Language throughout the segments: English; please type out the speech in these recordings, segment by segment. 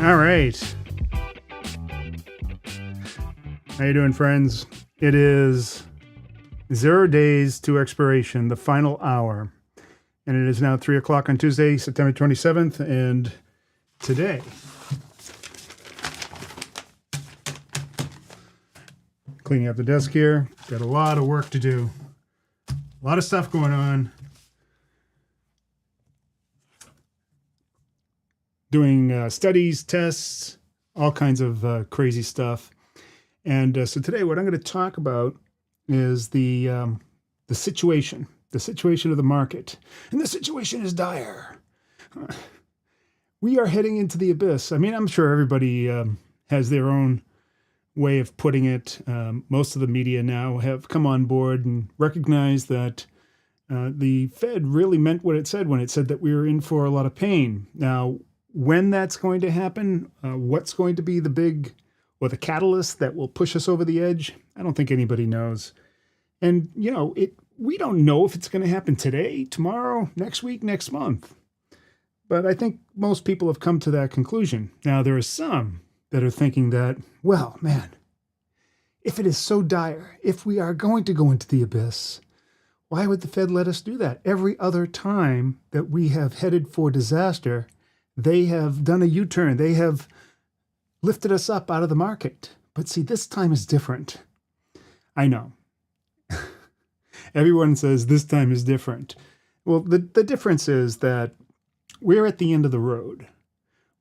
All right. How you doing, friends? It is 0 days to expiration, the final hour. And it is now 3 o'clock on Tuesday, September 27th. And today, cleaning up the desk here. Got a lot of work to do. A lot of stuff going on. Doing studies, tests, all kinds of crazy stuff. And so today, what I'm going to talk about is the situation of the market. And the situation is dire. We are heading into the abyss. I mean, I'm sure everybody has their own way of putting it. Most of the media now have come on board and recognized that the Fed really meant what it said when it said that we were in for a lot of pain. Now, when that's going to happen, what's going to be the big or the catalyst that will push us over the edge, I don't think anybody knows. And, you know, we don't know if it's going to happen today, tomorrow, next week, next month. But I think most people have come to that conclusion. Now, there are some that are thinking that, well, man, if it is so dire, if we are going to go into the abyss, why would the Fed let us do that? Every other time that we have headed for disaster, they have done a U-turn. They have lifted us up out of the market. But see, this time is different. I know. Everyone says this time is different. Well, the difference is that we're at the end of the road.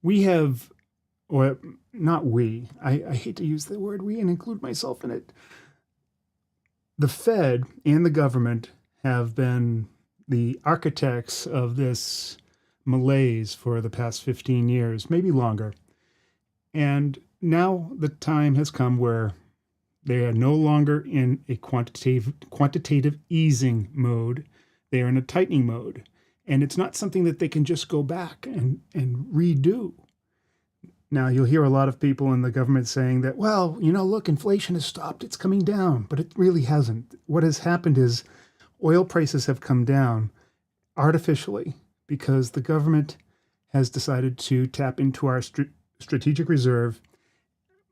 We have, or not we, I hate to use the word we and include myself in it. The Fed and the government have been the architects of this malaise for the past 15 years, maybe longer. And now the time has come where they are no longer in a quantitative easing mode. They are in a tightening mode. And it's not something that they can just go back and redo. Now, you'll hear a lot of people in the government saying that, well, you know, look, inflation has stopped. It's coming down. But it really hasn't. What has happened is oil prices have come down artificially because the government has decided to tap into our strategic reserve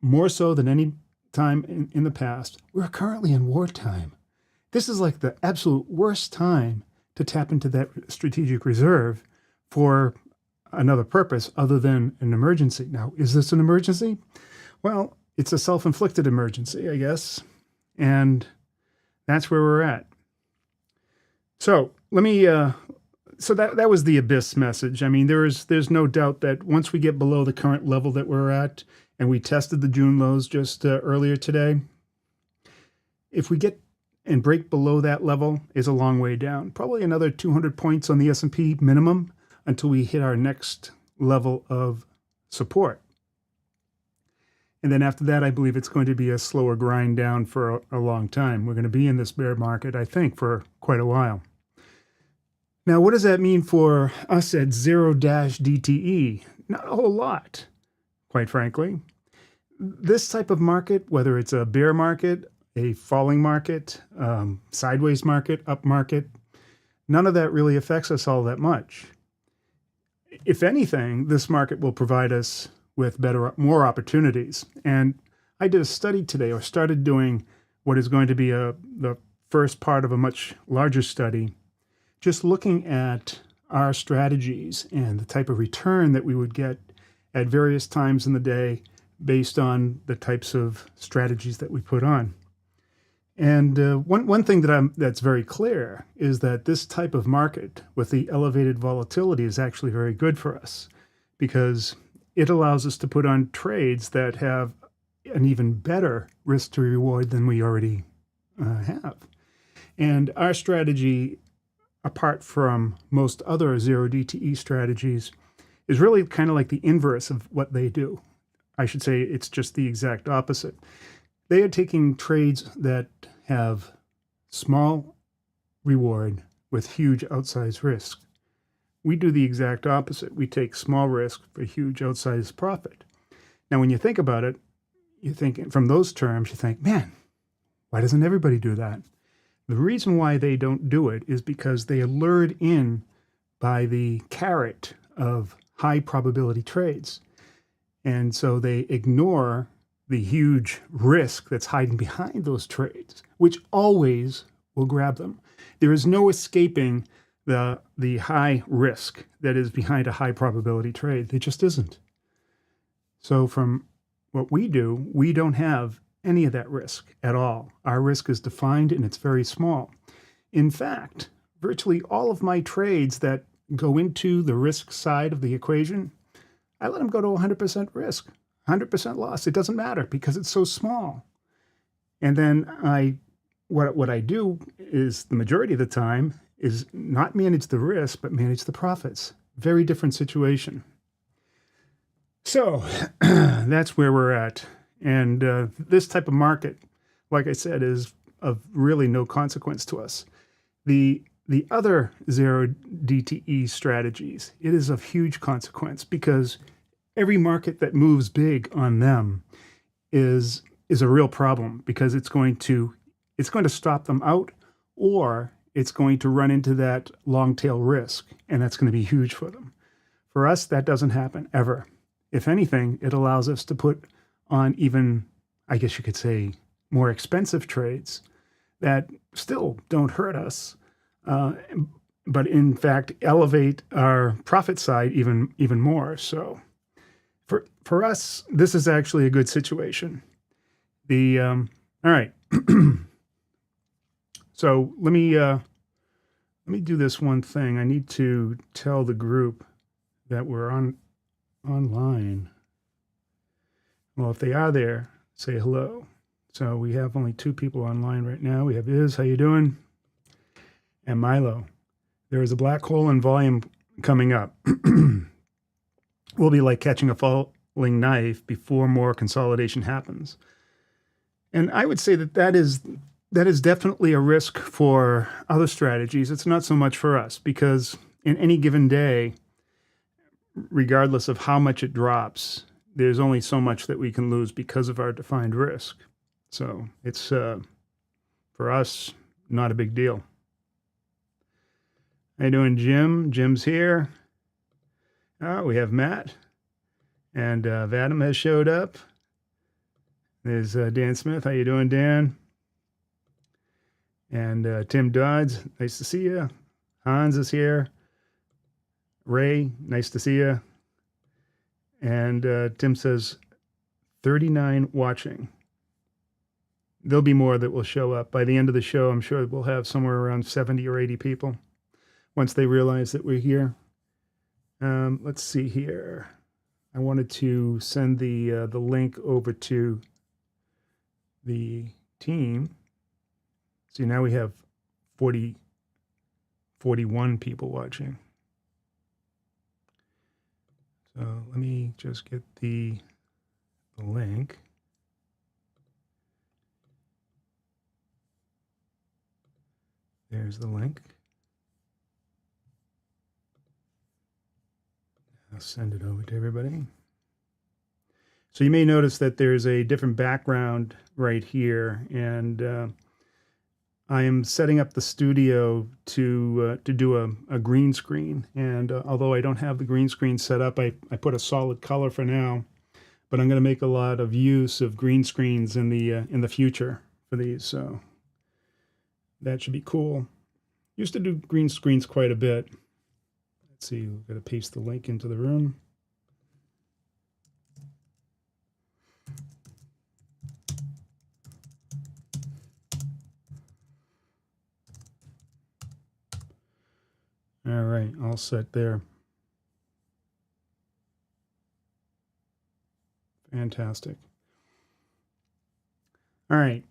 more so than any time in the past. We're currently in wartime. This is like the absolute worst time to tap into that strategic reserve for another purpose other than an emergency. Now, is this an emergency? Well, it's a self-inflicted emergency, I guess. And that's where we're at. So let me, so that was the abyss message. I mean, there's no doubt that once we get below the current level that we're at, and we tested the June lows just earlier today, if we get and break below that level, is a long way down. Probably another 200 points on the S&P minimum until we hit our next level of support. And then after that, I believe it's going to be a slower grind down for a long time. We're going to be in this bear market, I think, for quite a while. Now, what does that mean for us at 0-DTE? Not a whole lot, quite frankly. This type of market, whether it's a bear market, a falling market, sideways market, up market, none of that really affects us all that much. If anything, this market will provide us with more opportunities. And I did a study today, or started doing what is going to be the first part of a much larger study, just looking at our strategies and the type of return that we would get at various times in the day based on the types of strategies that we put on. And one thing that's very clear is that this type of market with the elevated volatility is actually very good for us because it allows us to put on trades that have an even better risk to reward than we already have. And our strategy, apart from most other 0-DTE strategies, is really kind of like the inverse of what they do. I should say it's just the exact opposite. They are taking trades that have small reward with huge outsized risk. We do the exact opposite. We take small risk for huge outsized profit. Now, when you think about it, you think from those terms, you think, man, why doesn't everybody do that? The reason why they don't do it is because they are lured in by the carrot of high probability trades. And so they ignore the huge risk that's hiding behind those trades, which always will grab them. There is no escaping the high risk that is behind a high probability trade. There just isn't. So from what we do, we don't have any of that risk at all. Our risk is defined and it's very small. In fact, virtually all of my trades that go into the risk side of the equation, I let them go to 100% risk, 100% loss. It doesn't matter because it's so small. And then what I do is the majority of the time is not manage the risk, but manage the profits. Very different situation. So that's where we're at. And this type of market, like I said, is of really no consequence to us. The other zero DTE strategies, it is of huge consequence because every market that moves big on them is a real problem because it's going to stop them out, or it's going to run into that long tail risk, and that's going to be huge for them. For us, that doesn't happen ever. If anything, it allows us to put on even, I guess you could say, more expensive trades that still don't hurt us, but in fact elevate our profit side even more. So for us, this is actually a good situation. All right. So let me do this one thing. I need to tell the group that we're online. Well, if they are there, say hello. So we have only 2 people online right now. We have Iz, how you doing? And Milo. There is a black hole in volume coming up. We'll be like catching a falling knife before more consolidation happens. And I would say that is definitely a risk for other strategies. It's not so much for us because in any given day, regardless of how much it drops, there's only so much that we can lose because of our defined risk. So it's, for us, not a big deal. How you doing, Jim? Jim's here. We have Matt. And Vadim has showed up. There's Dan Smith. How you doing, Dan? And Tim Dodds, nice to see you. Hans is here. Ray, nice to see you. And Tim says, 39 watching. There'll be more that will show up. By the end of the show, I'm sure we'll have somewhere around 70 or 80 people once they realize that we're here. Let's see here. I wanted to send the link over to the team. See, now we have 41 people watching. So let me just get the link. There's the link. I'll send it over to everybody. So you may notice that there's a different background right here, and I am setting up the studio to do a green screen. And although I don't have the green screen set up, I put a solid color for now. But I'm going to make a lot of use of green screens in the future for these. So that should be cool. Used to do green screens quite a bit. Let's see, we've got to paste the link into the room. All right, all set there. Fantastic. All right.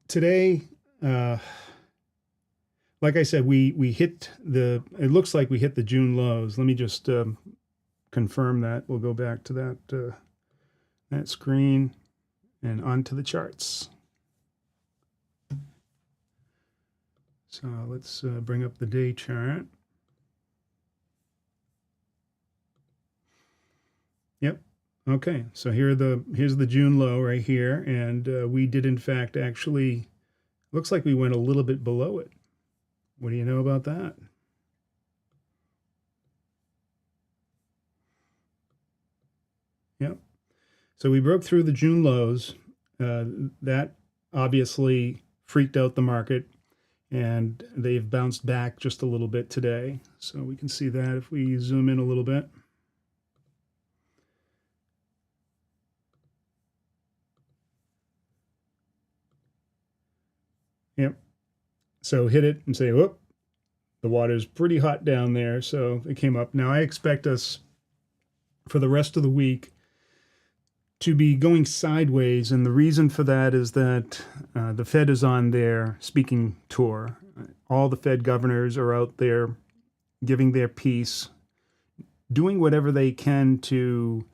Today, like I said, we hit it looks like we hit the June lows. Let me just confirm that. We'll go back to that screen and onto the charts. So let's bring up the day chart. Yep. Okay. So here's the June low right here, and we did in fact actually looks like we went a little bit below it. What do you know about that? So we broke through the June lows. That obviously freaked out the market, and they've bounced back just a little bit today. So we can see that if we zoom in a little bit. Yep. So hit it and say, whoop, the water's pretty hot down there. So it came up. Now I expect us for the rest of the week to be going sideways. And the reason for that is that the Fed is on their speaking tour. All the Fed governors are out there giving their piece, doing whatever they can to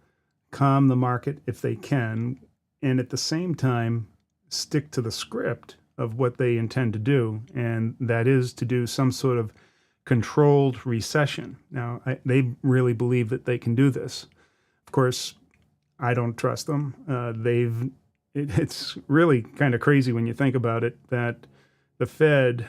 calm the market if they can, and at the same time stick to the script of what they intend to do, and that is to do some sort of controlled recession. Now, they really believe that they can do this. Of course, I don't trust them. It's really kind of crazy when you think about it that the Fed,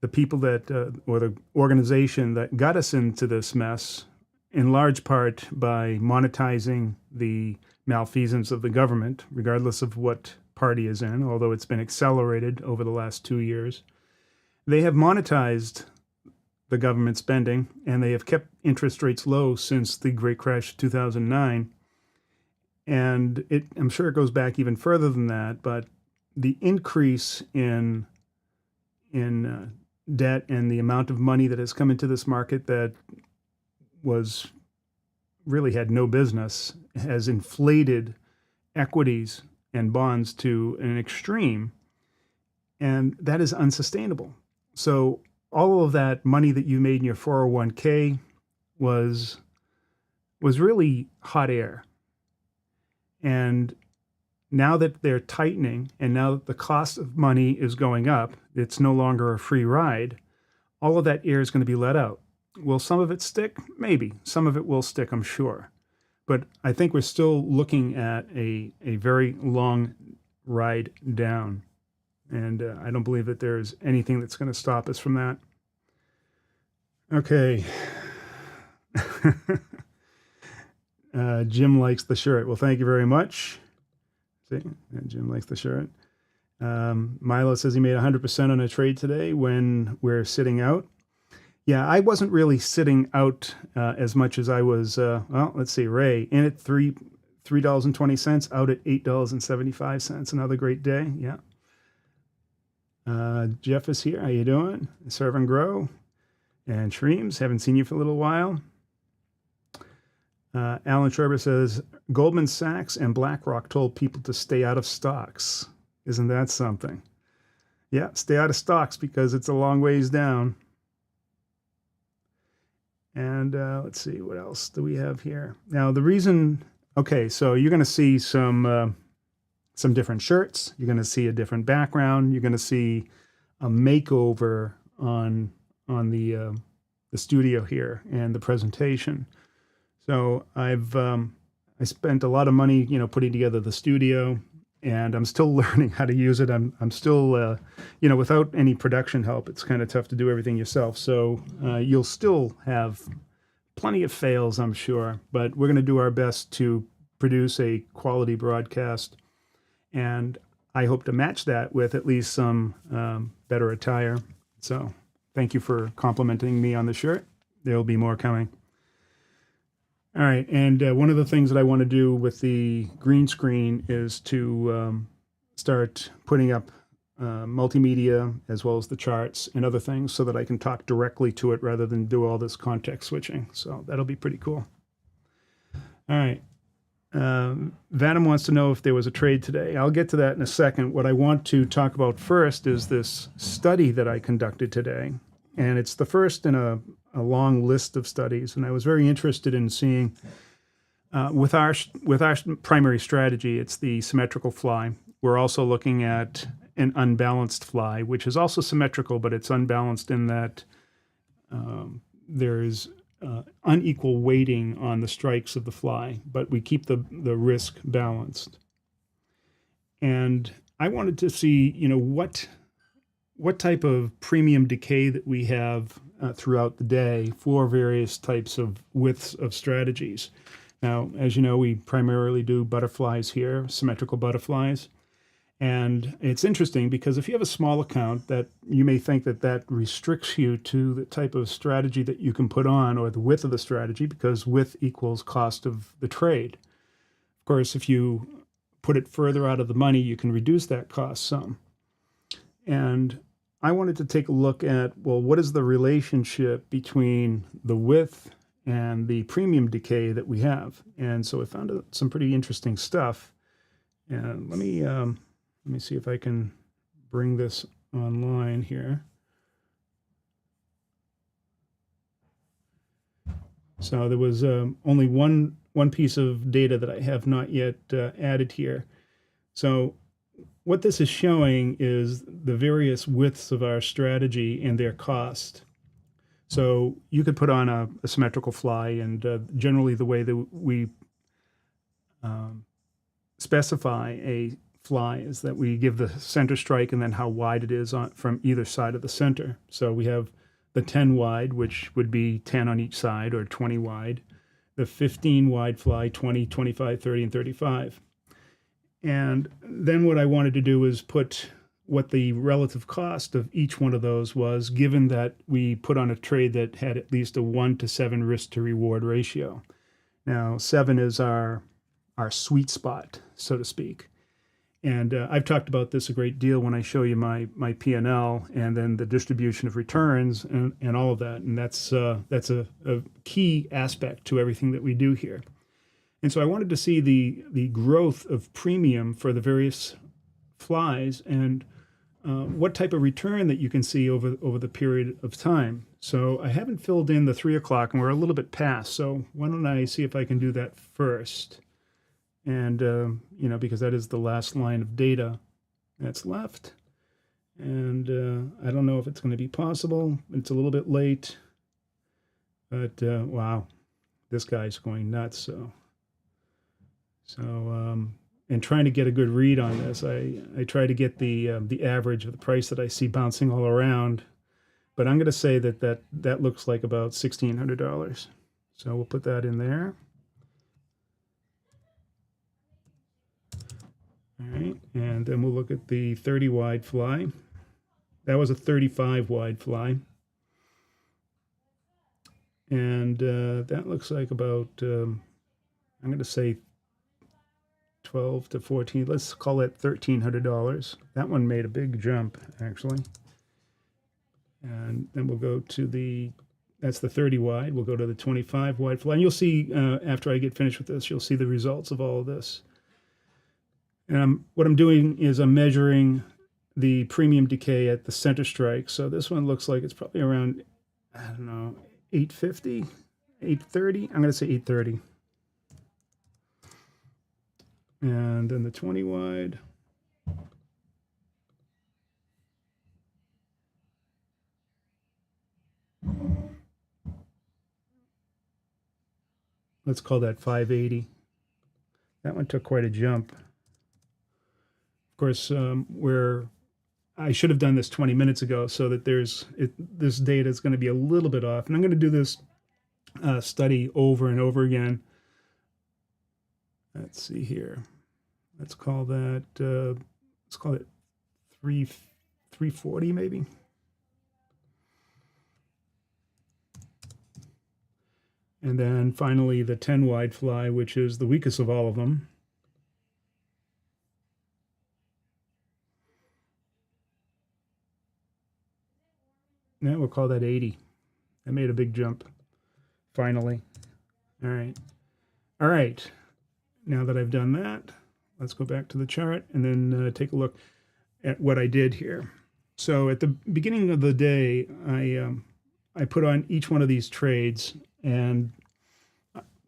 the people that, or the organization that got us into this mess, in large part by monetizing the malfeasance of the government, regardless of what party is in, although it's been accelerated over the last 2 years. They have monetized the government spending, and they have kept interest rates low since the Great Crash of 2009. And I'm sure it goes back even further than that, but the increase in debt and the amount of money that has come into this market that was really had no business has inflated equities and bonds to an extreme, and that is unsustainable. So all of that money that you made in your 401k was really hot air. And now that they're tightening, and now that the cost of money is going up, it's no longer a free ride, all of that air is going to be let out. Will some of it stick? Maybe. Some of it will stick, I'm sure. But I think we're still looking at a very long ride down. And I don't believe that there's anything that's going to stop us from that. Okay. Jim likes the shirt. Well, thank you very much. See, Jim likes the shirt. Milo says he made 100% on a trade today when we're sitting out. Yeah, I wasn't really sitting out as much as I was, let's see, Ray, in at $3.20, out at $8.75. Another great day, yeah. Jeff is here. How you doing? Serve and Grow. And Shreems, haven't seen you for a little while. Alan Schreiber says, Goldman Sachs and BlackRock told people to stay out of stocks. Isn't that something? Yeah, stay out of stocks because it's a long ways down. And let's see, what else do we have here? Now, the reason, okay, so you're going to see some different shirts. You're going to see a different background. You're going to see a makeover on the studio here and the presentation. So I spent a lot of money, putting together the studio, and I'm still learning how to use it. I'm still, without any production help, it's kind of tough to do everything yourself. So you'll still have plenty of fails, I'm sure, but we're going to do our best to produce a quality broadcast, and I hope to match that with at least some better attire. So thank you for complimenting me on the shirt. There'll be more coming. All right, and one of the things that I want to do with the green screen is to start putting up multimedia as well as the charts and other things so that I can talk directly to it rather than do all this context switching. So that'll be pretty cool. All right. Vadim wants to know if there was a trade today. I'll get to that in a second. What I want to talk about first is this study that I conducted today. And it's the first in a long list of studies. And I was very interested in seeing, with our primary strategy, it's the symmetrical fly. We're also looking at an unbalanced fly, which is also symmetrical, but it's unbalanced in that there's unequal weighting on the strikes of the fly, but we keep the risk balanced. And I wanted to see, what type of premium decay that we have throughout the day for various types of widths of strategies. Now, as you know, we primarily do butterflies here, symmetrical butterflies. And it's interesting because if you have a small account, that you may think that that restricts you to the type of strategy that you can put on, or the width of the strategy, because width equals cost of the trade. Of course, if you put it further out of the money, you can reduce that cost some. And I wanted to take a look at, well, what is the relationship between the width and the premium decay that we have? And so I found some pretty interesting stuff. And let me see if I can bring this online here. So there was only one piece of data that I have not yet added here. So what this is showing is the various widths of our strategy and their cost. So you could put on a symmetrical fly, and generally the way that we specify a fly is that we give the center strike and then how wide it is from either side of the center. So we have the 10 wide, which would be 10 on each side, or 20 wide, the 15 wide fly, 20, 25, 30, and 35. And then what I wanted to do was put what the relative cost of each one of those was, given that we put on a trade that had at least a 1-to-7 risk to reward ratio. Now, 7 is our sweet spot, so to speak. And I've talked about this a great deal when I show you my P&L and then the distribution of returns and all of that. And that's a key aspect to everything that we do here. And so I wanted to see the growth of premium for the various flies and what type of return that you can see over the period of time. So I haven't filled in the 3 o'clock, and we're a little bit past. So why don't I see if I can do that first? And, because that is the last line of data that's left. And I don't know if it's going to be possible. It's a little bit late. But, wow, this guy's going nuts. So and trying to get a good read on this, I try to get the average of the price that I see bouncing all around. But I'm going to say that looks like about $1,600. So we'll put that in there. All right, and then we'll look at the 30 wide fly. That was a 35 wide fly. And that looks like about, I'm going to say 12 to 14, let's call it $1,300. That one made a big jump, actually. And then we'll go to that's the 30 wide. We'll go to the 25 wide fly. And you'll see, after I get finished with this, you'll see the results of all of this. And what I'm doing is I'm measuring the premium decay at the center strike. So this one looks like it's probably around, I don't know, 850, 830. I'm going to say 830. And then the 20 wide. Let's call that 580. That one took quite a jump. Of course, I should have done this 20 minutes ago, so that this data is going to be a little bit off. And I'm going to do this study over and over again. Let's see here. Let's call that, let's call it 340 maybe. And then finally the 10 wide fly, which is the weakest of all of them. Now we'll call that 80. I made a big jump, finally. All right. All right. Now that I've done that, let's go back to the chart and then take a look at what I did here. So at the beginning of the day, I put on each one of these trades, and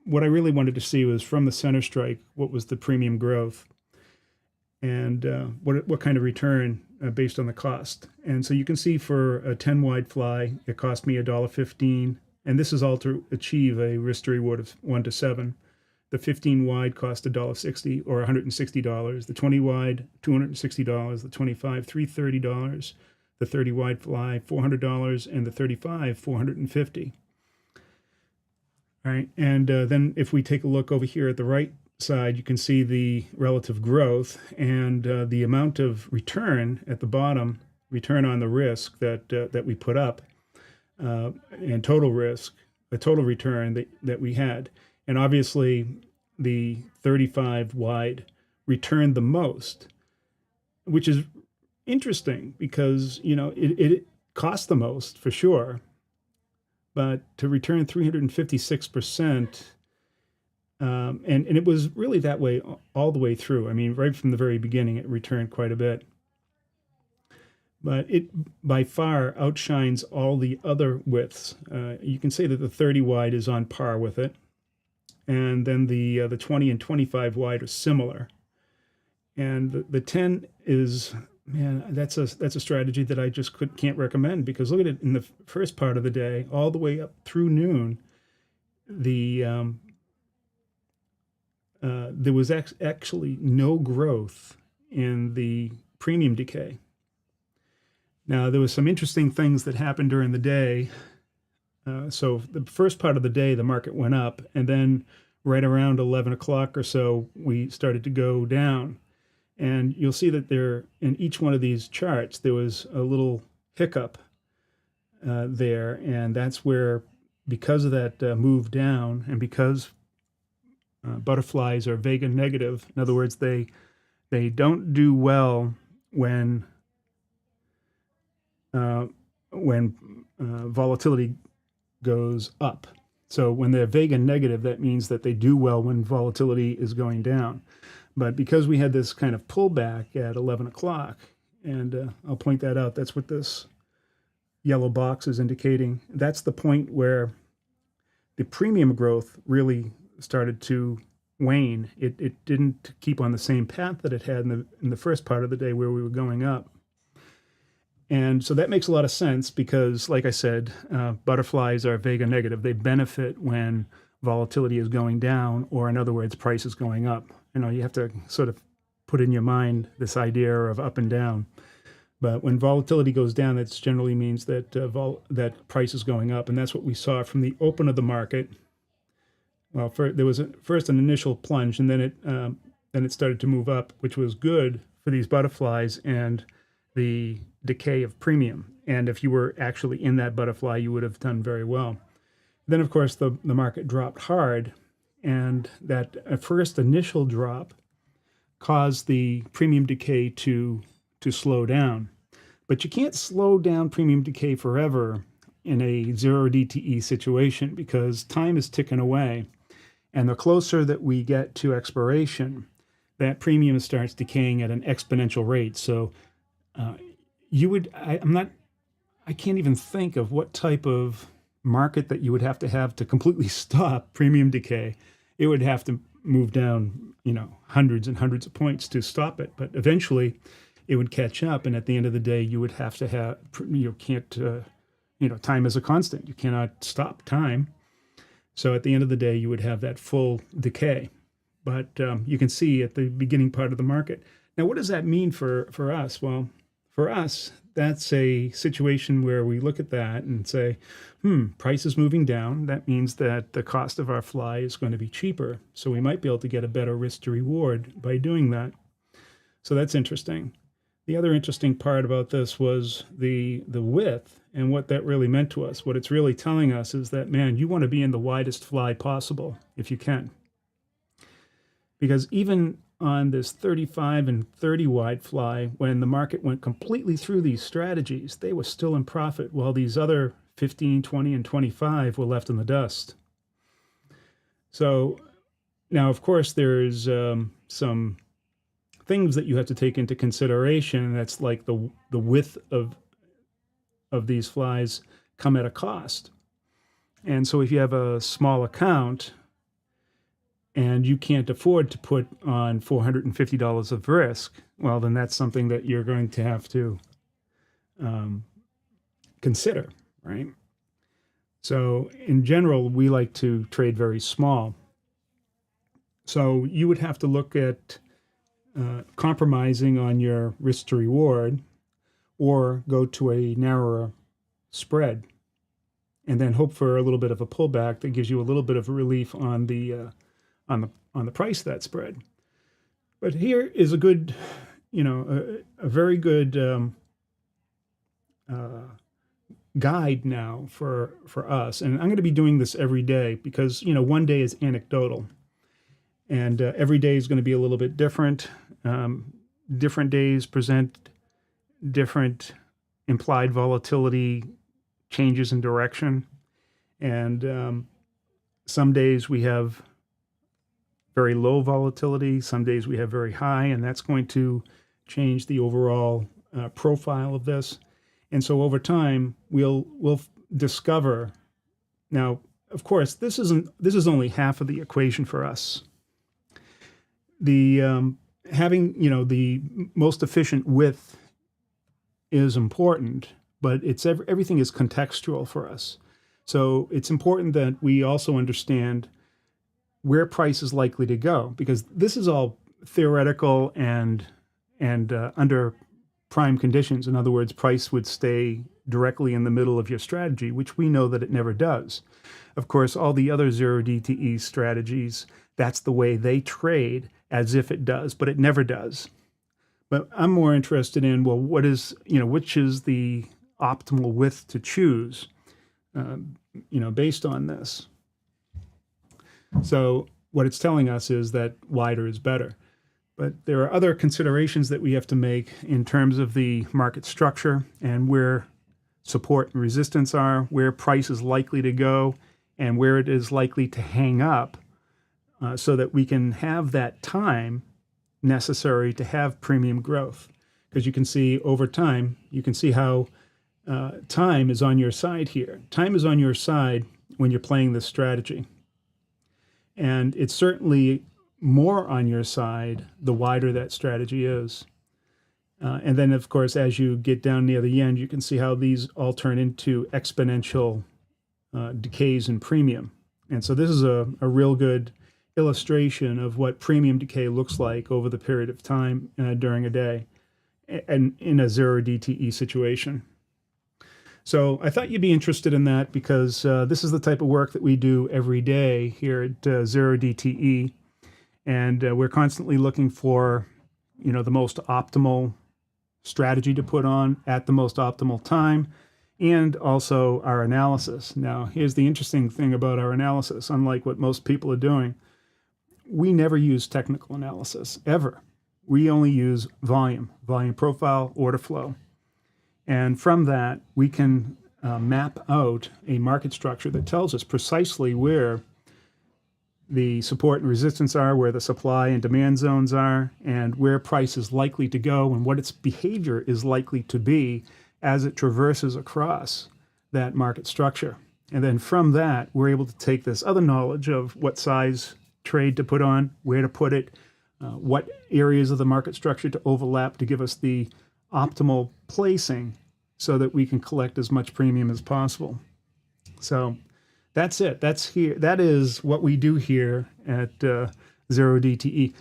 what I really wanted to see was from the center strike, what was the premium growth and what kind of return based on the cost. And so you can see for a 10 wide fly, it cost me $1.15, and this is all to achieve a risk to reward of 1 to 7. The 15 wide cost $1.60 or $160. The 20 wide, $260. The 25, $330. The 30 wide fly, $400, and the 35, $450. right? And then if we take a look over here at the right side, you can see the relative growth and the amount of return at the bottom, return on the risk that we put up, and total risk, the total return that we had. And obviously, the 35 wide returned the most, which is interesting because, you know, it cost the most for sure, but to return 356%, and it was really that way all the way through. I mean, right from the very beginning, it returned quite a bit. But it by far outshines all the other widths. You can say that the 30 wide is on par with it, and then the 20 and 25 wide are similar. And the 10 is, man, that's a strategy that I just can't recommend, because look at it in the first part of the day, all the way up through noon, there was actually no growth in the premium decay. Now, there was some interesting things that happened during the day. So the first part of the day, the market went up, and then right around 11 o'clock or so, we started to go down. And you'll see that there, in each one of these charts, there was a little hiccup there, and that's where, because of that move down, and because butterflies are vega negative, in other words, they don't do well when volatility goes up. So when they're vega negative, that means that they do well when volatility is going down. But because we had this kind of pullback at 11 o'clock, and I'll point that out, that's what this yellow box is indicating. That's the point where the premium growth really started to wane. It didn't keep on the same path that it had in the first part of the day where we were going up. And so that makes a lot of sense because, like I said, butterflies are vega negative. They benefit when volatility is going down, or in other words, price is going up. You know, you have to sort of put in your mind this idea of up and down. But when volatility goes down, that generally means that that price is going up, and that's what we saw from the open of the market. Well, there was first an initial plunge, and then it started to move up, which was good for these butterflies and the decay of premium. And if you were actually in that butterfly, you would have done very well. Then, of course, the market dropped hard, and that first initial drop caused the premium decay to slow down. But you can't slow down premium decay forever in a zero DTE situation, because time is ticking away. And the closer that we get to expiration, that premium starts decaying at an exponential rate. So I can't even think of what type of market that you would have to completely stop premium decay. It would have to move down, hundreds and hundreds of points to stop it. But eventually it would catch up. And at the end of the day, you would have to have, time is a constant. You cannot stop time. So at the end of the day, you would have that full decay. But you can see at the beginning part of the market. Now, what does that mean for us? Well, for us, that's a situation where we look at that and say, price is moving down. That means that the cost of our fly is going to be cheaper. So we might be able to get a better risk to reward by doing that. So that's interesting. The other interesting part about this was the width and what that really meant to us. What it's really telling us is that, man, you want to be in the widest fly possible if you can. Because even on this 35 and 30 wide fly, when the market went completely through these strategies, they were still in profit, while these other 15, 20, and 25 were left in the dust. So now, of course, there's some things that you have to take into consideration. That's like the width of these flies come at a cost. And so if you have a small account and you can't afford to put on $450 of risk, well, then that's something that you're going to have to consider, right? So in general, we like to trade very small. So you would have to look at compromising on your risk to reward, or go to a narrower spread. and then hope for a little bit of a pullback that gives you a little bit of relief on the price of that spread. But here is a good, a very good guide now for us. And I'm going to be doing this every day because, one day is anecdotal. And every day is going to be a little bit different. Different days present different implied volatility changes in direction. And some days we have very low volatility. Some days we have very high, and that's going to change the overall profile of this. And so over time, we'll discover. Now, of course, this is only half of the equation for us. The having the most efficient width is important, but everything is contextual for us. So it's important that we also understand where price is likely to go, because this is all theoretical and under prime conditions. In other words, price would stay directly in the middle of your strategy, which we know that it never does. Of course, all the other zero DTE strategies, that's the way they trade, as if it does, but it never does. But I'm more interested in, well, which is the optimal width to choose, based on this. So what it's telling us is that wider is better. But there are other considerations that we have to make in terms of the market structure and where support and resistance are, where price is likely to go, and where it is likely to hang up, so that we can have that time necessary to have premium growth. Because you can see over time, you can see how time is on your side here. Time is on your side when you're playing this strategy. And it's certainly more on your side the wider that strategy is. And then, of course, as you get down near the end, you can see how these all turn into exponential decays in premium. And so this is a real good illustration of what premium decay looks like over the period of time during a day and in a zero DTE situation. So I thought you'd be interested in that because this is the type of work that we do every day here at Zero DTE. And we're constantly looking for, the most optimal strategy to put on at the most optimal time, and also our analysis. Now, here's the interesting thing about our analysis. Unlike what most people are doing, we never use technical analysis, ever. We only use volume profile, order flow. And from that, we can map out a market structure that tells us precisely where the support and resistance are, where the supply and demand zones are, and where price is likely to go and what its behavior is likely to be as it traverses across that market structure. And then from that, we're able to take this other knowledge of what size trade to put on, where to put it, what areas of the market structure to overlap to give us the optimal placing so that we can collect as much premium as possible. So that's it. That is what we do here at Zero DTE.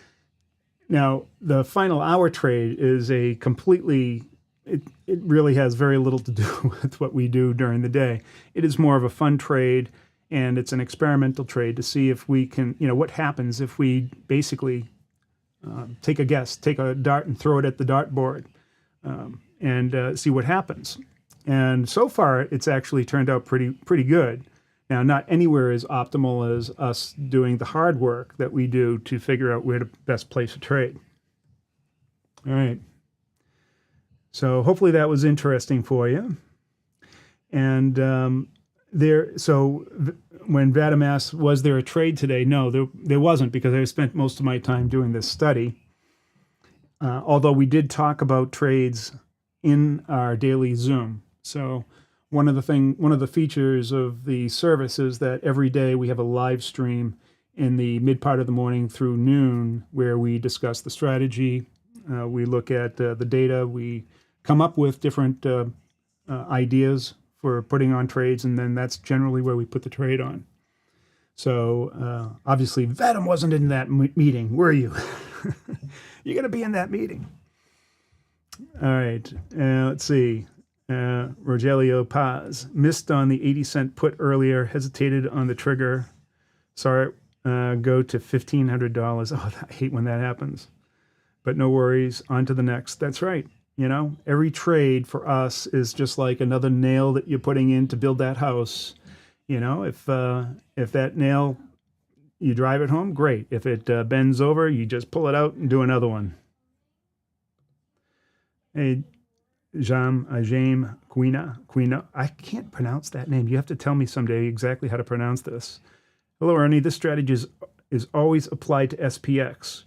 Now, the final hour trade is a completely, it really has very little to do with what we do during the day. It is more of a fun trade, and it's an experimental trade to see if we can, what happens if we basically take a guess, take a dart and throw it at the dartboard, and see what happens. And so far, it's actually turned out pretty good. Now, not anywhere as optimal as us doing the hard work that we do to figure out where to best place a trade. All right. So hopefully that was interesting for you. And when Vadim asked, was there a trade today? No, there wasn't, because I spent most of my time doing this study. Although we did talk about trades in our daily Zoom. So one of the features of the service is that every day we have a live stream in the mid part of the morning through noon where we discuss the strategy, we look at the data, we come up with different ideas for putting on trades, and then that's generally where we put the trade on. So obviously Vadim wasn't in that meeting, were you? You're going to be in that meeting. All right, let's see. Rogelio Paz. Missed on the 80-cent put earlier. Hesitated on the trigger. Saw it go to $1,500. Oh, I hate when that happens. But no worries. On to the next. That's right. You know, every trade for us is just like another nail that you're putting in to build that house. You know, if that nail, you drive it home, great. If it bends over, you just pull it out and do another one. Hey, James Quina. I can't pronounce that name. You have to tell me someday exactly how to pronounce this. Hello, Ernie. This strategy is always applied to SPX.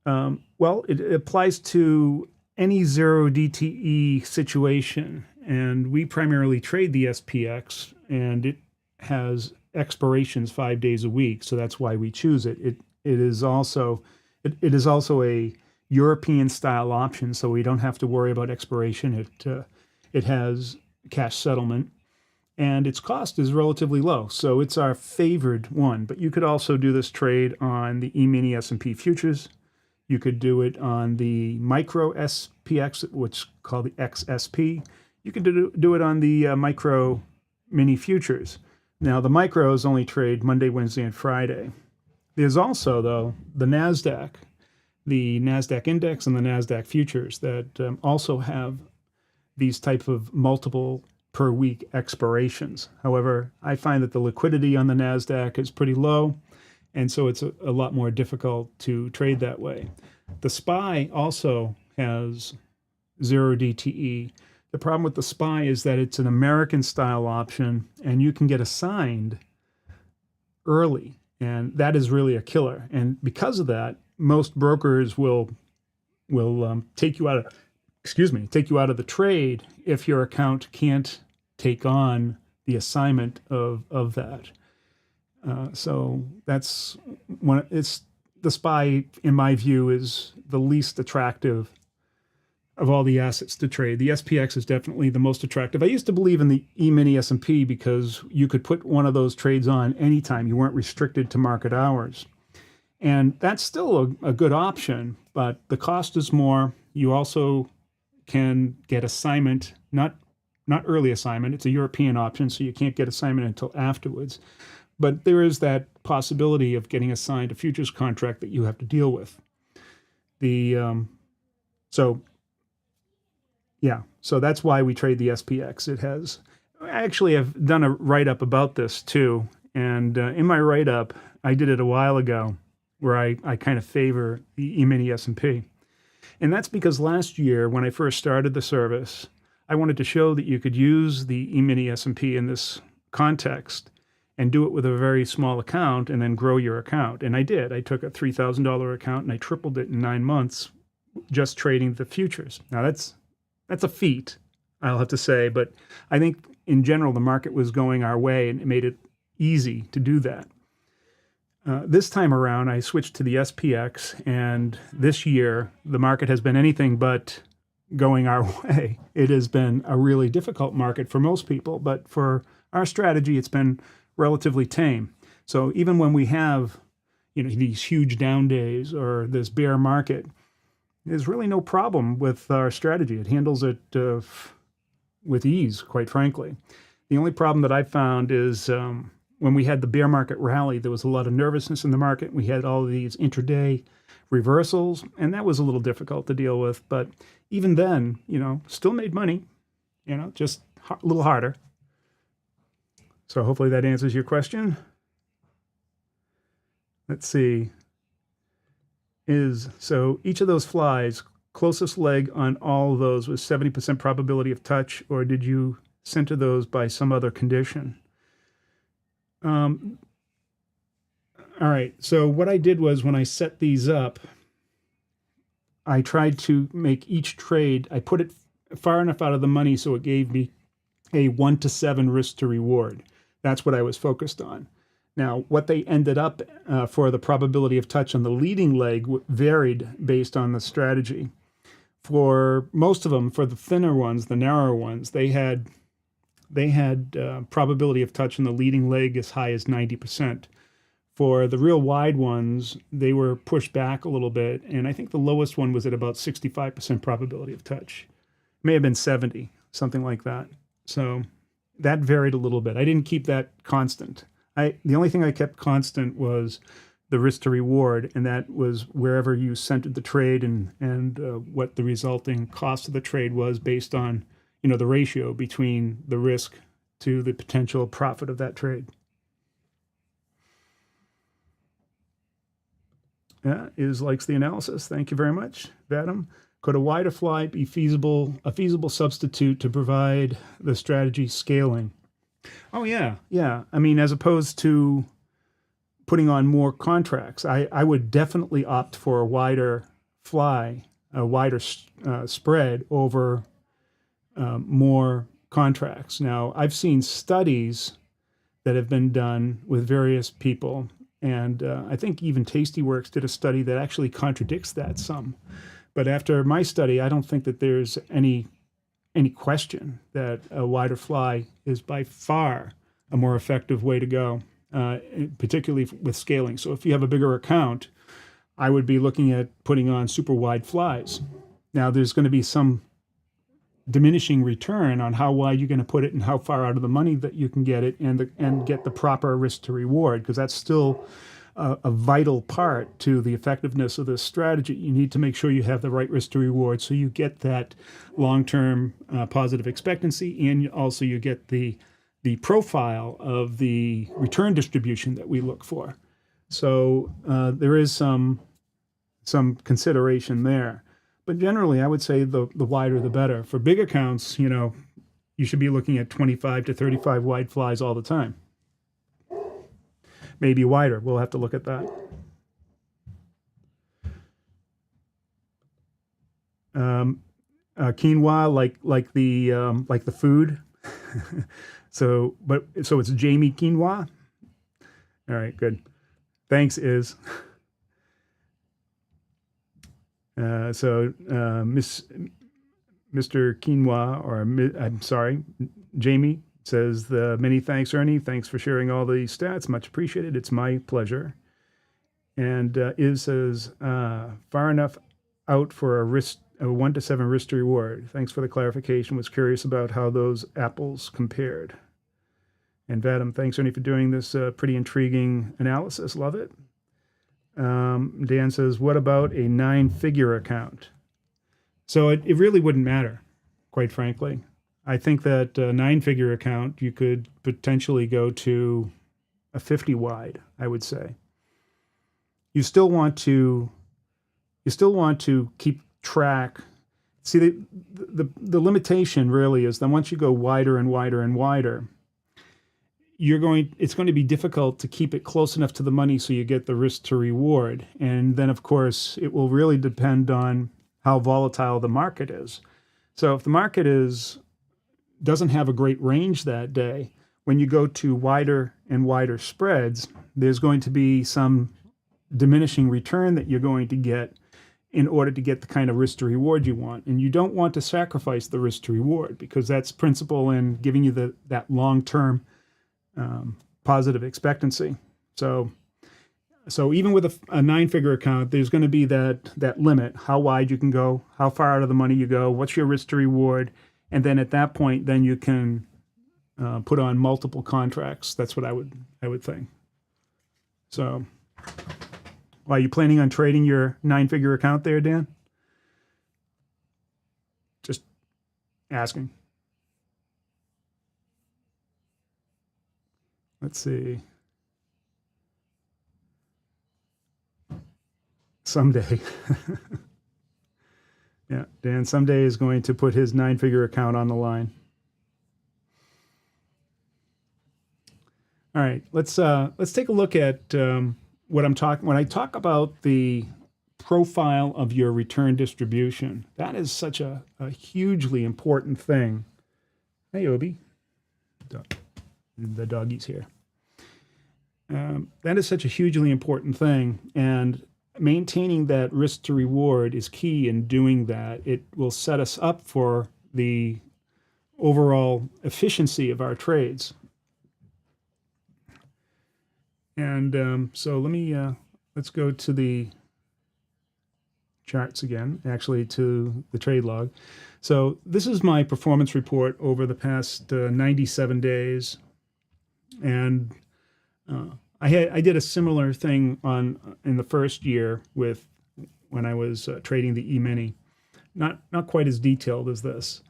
Well, it applies to any zero DTE situation, and we primarily trade the SPX, and it has expirations 5 days a week, so that's why we choose it. It is also a European style option, so we don't have to worry about expiration. It has cash settlement, and its cost is relatively low, so it's our favored one. But you could also do this trade on the E-mini S&P futures. You could do it on the micro SPX, which is called the XSP. You could do it on the micro mini futures. Now, the micros only trade Monday, Wednesday, and Friday. There's also, though, the NASDAQ index and the NASDAQ futures that also have these type of multiple per week expirations. However, I find that the liquidity on the NASDAQ is pretty low, and so it's a lot more difficult to trade that way. The SPY also has zero DTE. The problem with the SPY is that it's an American style option, and you can get assigned early, and that is really a killer. And because of that, most brokers will take you out of the trade if your account can't take on the assignment of that. So that's one. It's the SPY, in my view, is the least attractive of all the assets to trade. The SPX is definitely the most attractive. I used to believe in the E-mini S&P because you could put one of those trades on anytime. You weren't restricted to market hours. And that's still a good option, but the cost is more. You also can get assignment, not early assignment. It's a European option, so you can't get assignment until afterwards. But there is that possibility of getting assigned a futures contract that you have to deal with. So that's why we trade the SPX. Actually, I've done a write-up about this too. And in my write-up, I did it a while ago, where I kind of favor the E-mini S&P. And that's because last year, when I first started the service, I wanted to show that you could use the E-mini S&P in this context and do it with a very small account and then grow your account. And I did. I took a $3,000 account and I tripled it in 9 months just trading the futures. Now, that's a feat, I'll have to say, but I think in general the market was going our way and it made it easy to do that. This time around, I switched to the SPX, and this year the market has been anything but going our way. It has been a really difficult market for most people, but for our strategy, it's been relatively tame. So even when we have, these huge down days or this bear market, there's really no problem with our strategy. It handles it with ease, quite frankly. The only problem that I found is when we had the bear market rally, there was a lot of nervousness in the market. We had all of these intraday reversals, and that was a little difficult to deal with. But even then, still made money, just a little harder. So hopefully that answers your question. Let's see. So each of those flies, closest leg on all of those was 70% probability of touch, or did you center those by some other condition? All right, so what I did was when I set these up, I tried to make each trade, I put it far enough out of the money so it gave me a 1 to 7 risk to reward. That's what I was focused on. Now, what they ended up for the probability of touch on the leading leg varied based on the strategy. For most of them, for the thinner ones, the narrower ones, they had probability of touch on the leading leg as high as 90%. For the real wide ones, they were pushed back a little bit, and I think the lowest one was at about 65% probability of touch. May have been 70. something like that. So that varied a little bit. I didn't keep that constant. The only thing I kept constant was the risk to reward, and that was wherever you centered the trade and what the resulting cost of the trade was based on, the ratio between the risk to the potential profit of that trade. Likes the analysis. Thank you very much, Vadim. Could a wider fly be a feasible substitute to provide the strategy scaling? Oh yeah. I mean, as opposed to putting on more contracts, I would definitely opt for a wider fly, a wider spread over more contracts. Now, I've seen studies that have been done with various people, and I think even Tastyworks did a study that actually contradicts that some. But after my study, I don't think that there's any question that a wider fly is by far a more effective way to go, particularly with scaling. So if you have a bigger account, I would be looking at putting on super wide flies. Now, there's going to be some diminishing return on how wide you're going to put it and how far out of the money that you can get it and get the proper risk to reward, because that's still a vital part to the effectiveness of this strategy. You need to make sure you have the right risk to reward so you get that long-term positive expectancy, and also you get the profile of the return distribution that we look for. So there is some consideration there. But generally, I would say the wider the better. For big accounts, you should be looking at 25 to 35 wide flies all the time. Maybe wider. We'll have to look at that. Quinoa, like the food. So it's Jamie Quinoa. All right, good. Thanks, Iz. Mr. Quinoa, or I'm sorry, Jamie says, many thanks, Ernie. Thanks for sharing all the stats. Much appreciated. It's my pleasure. And Iz says, far enough out for a 1 to 7 risk to reward. Thanks for the clarification. Was curious about how those apples compared. And Vadim, thanks, Ernie, for doing this pretty intriguing analysis. Love it. Dan says, what about a 9-figure account? So it really wouldn't matter, quite frankly. I think that a 9-figure account, you could potentially go to a 50 wide, I would say. You still want to keep track. See, the limitation really is that once you go wider and wider and wider, it's going to be difficult to keep it close enough to the money so you get the risk to reward. And then, of course, it will really depend on how volatile the market is. So if the market doesn't have a great range that day, when you go to wider and wider spreads, there's going to be some diminishing return that you're going to get in order to get the kind of risk to reward you want. And you don't want to sacrifice the risk to reward, because that's principle in giving you that long-term positive expectancy. So even with a 9-figure account, there's going to be that limit, how wide you can go, how far out of the money you go, what's your risk to reward, and then at that point, then you can put on multiple contracts. That's what I would think. So, are you planning on trading your 9-figure account there, Dan? Just asking. Let's see. Someday. Yeah, Dan someday is going to put his 9-figure account on the line. All right, let's take a look at what I'm talking. When I talk about the profile of your return distribution, that is such a hugely important thing. Hey, Obi. The doggy's here. That is such a hugely important thing, and maintaining that risk to reward is key in doing that. It will set us up for the overall efficiency of our trades. And so let's go to the charts again, actually to the trade log. So this is my performance report over the past 97 days. And I did a similar thing in the first year with when I was trading the E-mini. Not quite as detailed as this.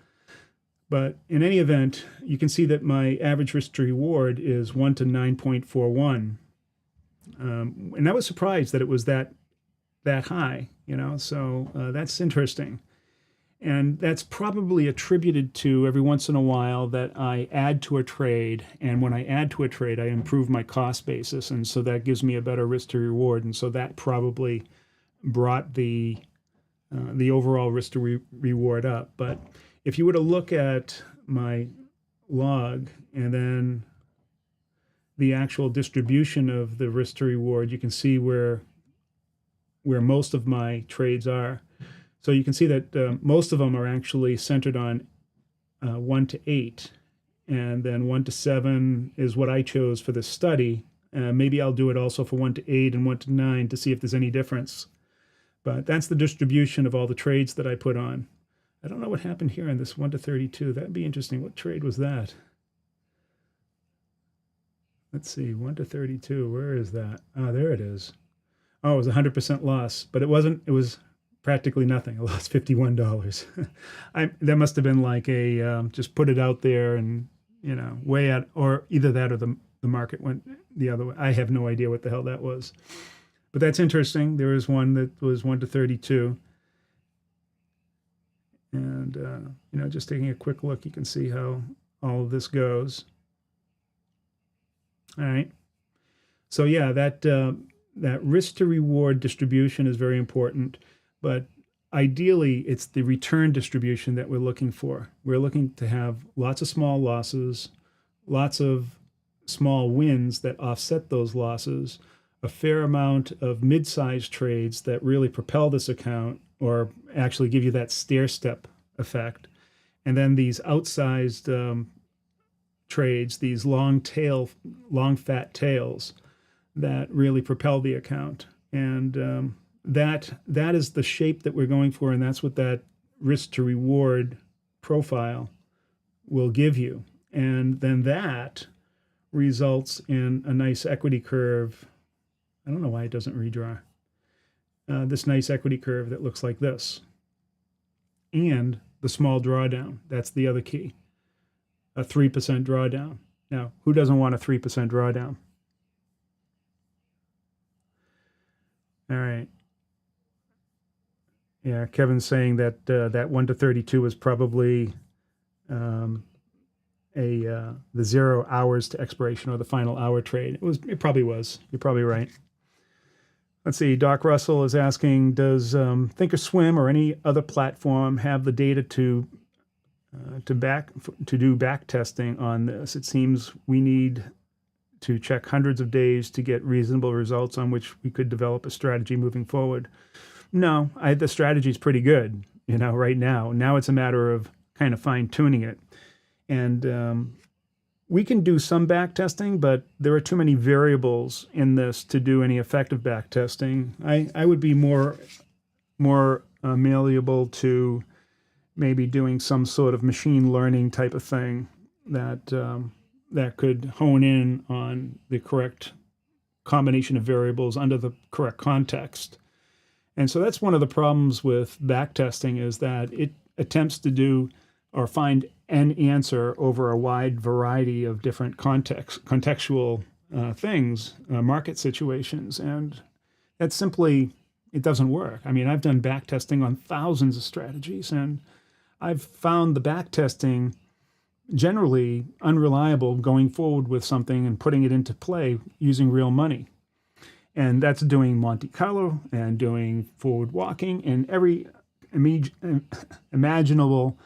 But in any event, you can see that my average risk to reward is 1 to 9.41. And I was surprised that it was that high, so that's interesting. And that's probably attributed to every once in a while that I add to a trade. And when I add to a trade, I improve my cost basis. And so that gives me a better risk to reward. And so that probably brought the overall risk to reward up. But if you were to look at my log and then the actual distribution of the risk to reward, you can see where most of my trades are. So you can see that most of them are actually centered on 1 to 8, and then 1 to 7 is what I chose for this study. Maybe I'll do it also for 1 to 8 and 1 to 9 to see if there's any difference. But that's the distribution of all the trades that I put on. I don't know what happened here on this 1 to 32. That'd be interesting. What trade was that? Let's see, 1 to 32. Where is that? Oh, there it is. Oh, it was 100% loss, but it wasn't. It was practically nothing. I lost $51. That must have been like a just put it out there and way out, or either that or the market went the other way. I have no idea what the hell that was, but that's interesting. There is one that was 1 to 32, and just taking a quick look, you can see how all of this goes. All right, so yeah, that risk to reward distribution is very important. But ideally, it's the return distribution that we're looking for. We're looking to have lots of small losses, lots of small wins that offset those losses, a fair amount of mid-sized trades that really propel this account or actually give you that stair-step effect, and then these outsized trades, these long fat tails that really propel the account. And that is the shape that we're going for, and that's what that risk to reward profile will give you. And then that results in a nice equity curve. I don't know why it doesn't redraw. This nice equity curve that looks like this. And the small drawdown, that's the other key. A 3% drawdown. Now, who doesn't want a 3% drawdown? All right. Yeah, Kevin's saying that that 1 to 32 is probably the 0 hours to expiration or the final hour trade. It probably was. You're probably right. Let's see. Doc Russell is asking, does Thinkorswim or any other platform have the data to do back testing on this? It seems we need to check hundreds of days to get reasonable results on which we could develop a strategy moving forward. No, the strategy is pretty good, right now. Now it's a matter of kind of fine-tuning it. And we can do some back testing, but there are too many variables in this to do any effective back testing. I would be more malleable to maybe doing some sort of machine learning type of thing that could hone in on the correct combination of variables under the correct context. And so that's one of the problems with backtesting, is that it attempts to do or find an answer over a wide variety of different contextual things, market situations. And that simply, it doesn't work. I mean, I've done backtesting on thousands of strategies, and I've found the backtesting generally unreliable going forward with something and putting it into play using real money. And that's doing Monte Carlo and doing forward walking and every imaginable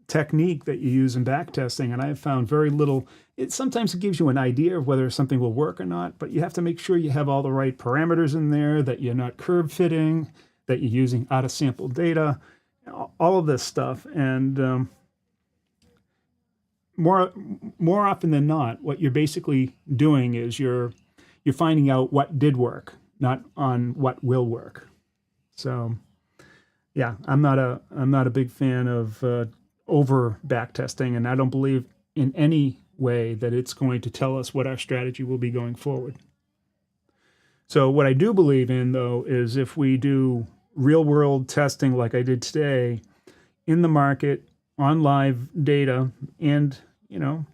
technique that you use in backtesting. And I have found very little. Sometimes it gives you an idea of whether something will work or not, but you have to make sure you have all the right parameters in there, that you're not curve fitting, that you're using out of sample data, all of this stuff. And more often than not, what you're basically doing is you're finding out what did work, not on what will work. So yeah, I'm not a big fan of over back testing, and I don't believe in any way that it's going to tell us what our strategy will be going forward. So what I do believe in, though, is if we do real world testing like I did today in the market on live data, and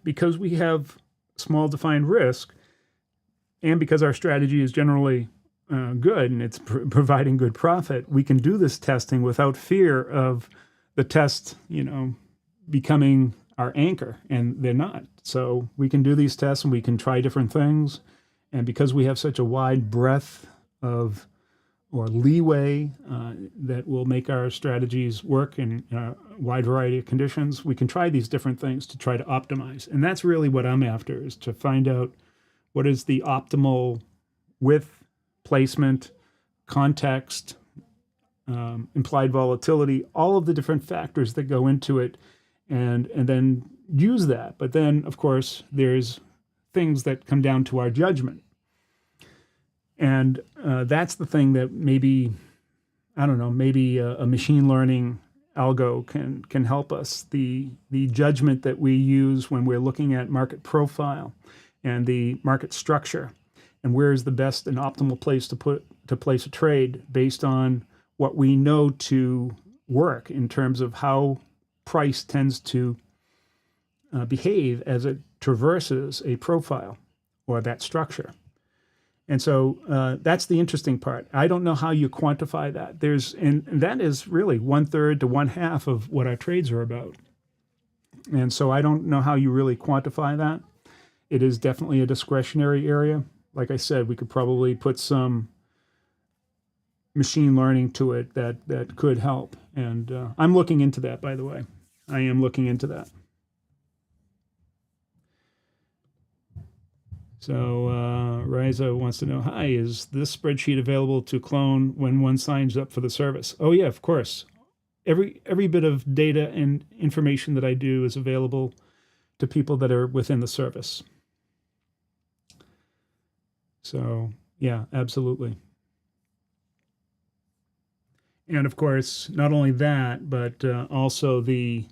because we have small defined risk, and because our strategy is generally good and it's providing good profit, we can do this testing without fear of the test, becoming our anchor, and they're not. So we can do these tests and we can try different things. And because we have such a wide breadth of or leeway that will make our strategies work in a wide variety of conditions, we can try these different things to try to optimize. And that's really what I'm after, is to find out what is the optimal width, placement, context, implied volatility, all of the different factors that go into it, and then use that. But then, of course, there's things that come down to our judgment. And that's the thing that maybe a machine learning algo can help us. The judgment that we use when we're looking at market profile and the market structure, and where is the best and optimal place to place a trade based on what we know to work in terms of how price tends to behave as it traverses a profile or that structure. And so that's the interesting part. I don't know how you quantify that. And that is really 1/3 to 1/2 of what our trades are about. And so I don't know how you really quantify that. It is definitely a discretionary area. Like I said, we could probably put some machine learning to it that could help. And I'm looking into that, by the way. I am looking into that. So Riza wants to know, hi, is this spreadsheet available to clone when one signs up for the service? Oh, yeah, of course. Every bit of data and information that I do is available to people that are within the service. So, yeah, absolutely. And of course, not only that, but also the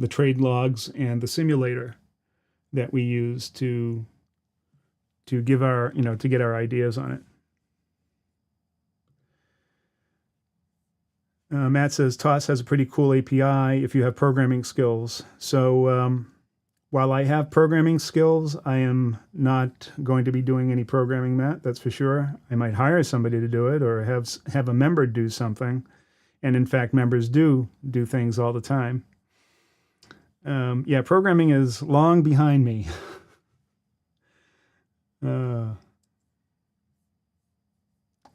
trade logs and the simulator that we use to give our, to get our ideas on it. Matt says TOS has a pretty cool API if you have programming skills. So while I have programming skills, I am not going to be doing any programming, Matt, that's for sure. I might hire somebody to do it or have a member do something. And in fact, members do things all the time. Yeah, programming is long behind me.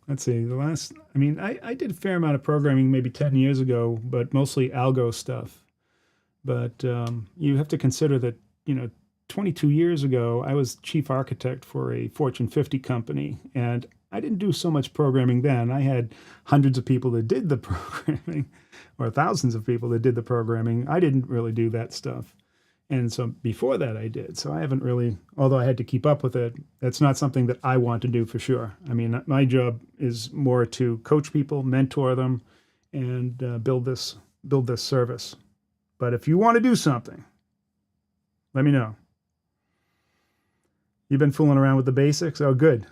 Let's see, I did a fair amount of programming maybe 10 years ago, but mostly algo stuff. But you have to consider that, 22 years ago, I was chief architect for a Fortune 50 company, and I didn't do so much programming then. I had hundreds of people that did the programming, or thousands of people that did the programming. I didn't really do that stuff. And so before that I did. So I haven't really, although I had to keep up with it, that's not something that I want to do for sure. I mean, my job is more to coach people, mentor them, and build this service. But if you want to do something, let me know. You've been fooling around with the basics? Oh, good.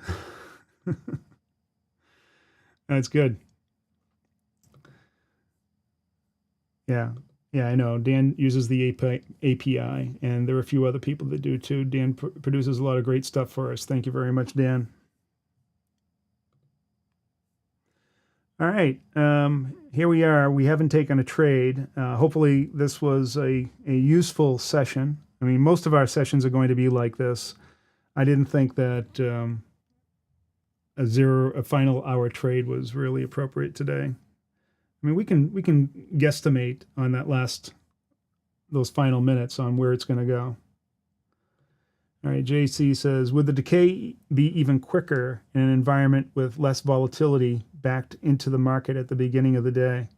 That's good. Yeah. Yeah, I know. Dan uses the API, and there are a few other people that do too. Dan produces a lot of great stuff for us. Thank you very much, Dan. All right. Here we are. We haven't taken a trade. Hopefully this was a useful session. I mean, most of our sessions are going to be like this. I didn't think that a final hour trade was really appropriate today. I mean, we can guesstimate on those final minutes on where it's going to go. All right, JC says, would the decay be even quicker in an environment with less volatility backed into the market at the beginning of the day?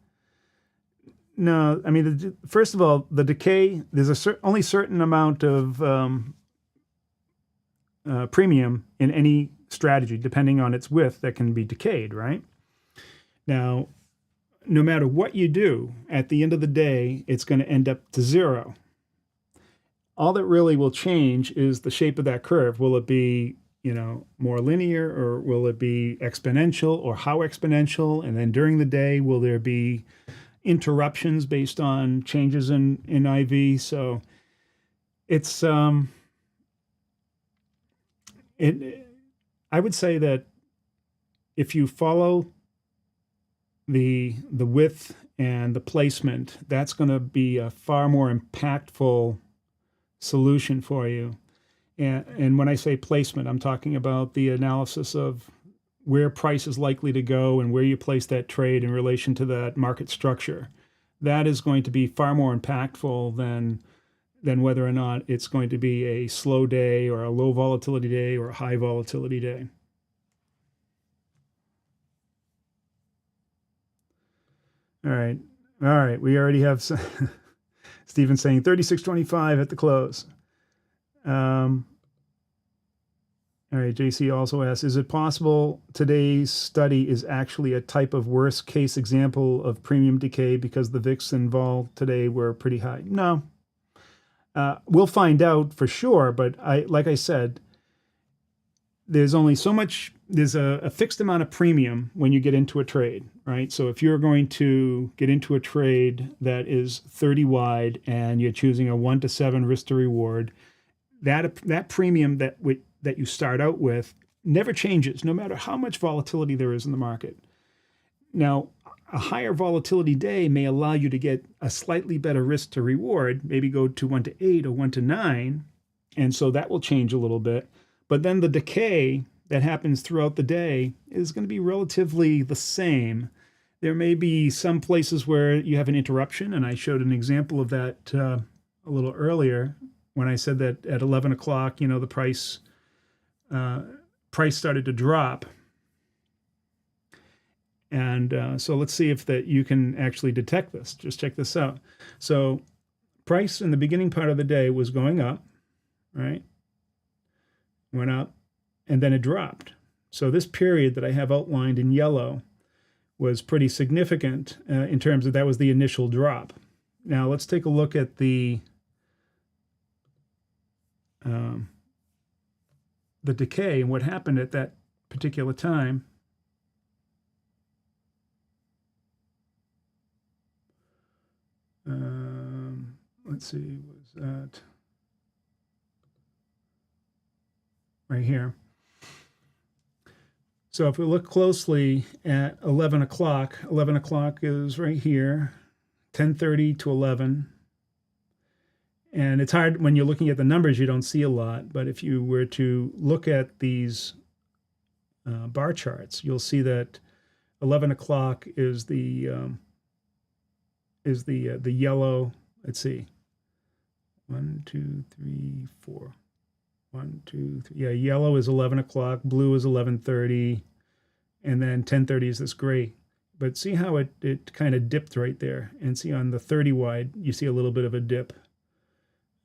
No, I mean, first of all, the decay, there's only certain amount of premium in any strategy, depending on its width, that can be decayed, right? Now, no matter what you do, at the end of the day, it's going to end up to zero. All that really will change is the shape of that curve. Will it be, more linear, or will it be exponential, or how exponential? And then during the day, will there be interruptions based on changes in IV? So it's I would say that if you follow the width and the placement, that's going to be a far more impactful solution for you. And when I say placement, I'm talking about the analysis of where price is likely to go and where you place that trade in relation to that market structure. That is going to be far more impactful than whether or not it's going to be a slow day or a low volatility day or a high volatility day. All right. We already have Stephen saying 36.25 at the close. All right, JC also asks, is it possible today's study is actually a type of worst case example of premium decay because the VIX involved today were pretty high? No. We'll find out for sure, but like I said, there's only so much, there's a fixed amount of premium when you get into a trade, right? So if you're going to get into a trade that is 30 wide and you're choosing a 1 to 7 risk to reward, that premium that you start out with never changes, no matter how much volatility there is in the market. Now, a higher volatility day may allow you to get a slightly better risk to reward, maybe go to 1 to 8 or 1 to 9, and so that will change a little bit. But then the decay that happens throughout the day is going to be relatively the same. There may be some places where you have an interruption, and I showed an example of that a little earlier when I said that at 11 o'clock, the price started to drop. And so let's see if you can actually detect this. Just check this out. So price in the beginning part of the day was going up, right? Went up, and then it dropped. So this period that I have outlined in yellow was pretty significant in terms of that was the initial drop. Now let's take a look at the decay and what happened at that particular time. Let's see, was that right here? So if we look closely at 11 o'clock, 11 o'clock is right here, 10:30 to 11. And it's hard when you're looking at the numbers, you don't see a lot. But if you were to look at these bar charts, you'll see that 11 o'clock is the yellow. Let's see, 1, 2, 3, 4. 1, 2, 3. Yeah, yellow is 11 o'clock, blue is 11:30, and then 10:30 is this gray. But see how it kind of dipped right there, and see on the 30 wide, you see a little bit of a dip.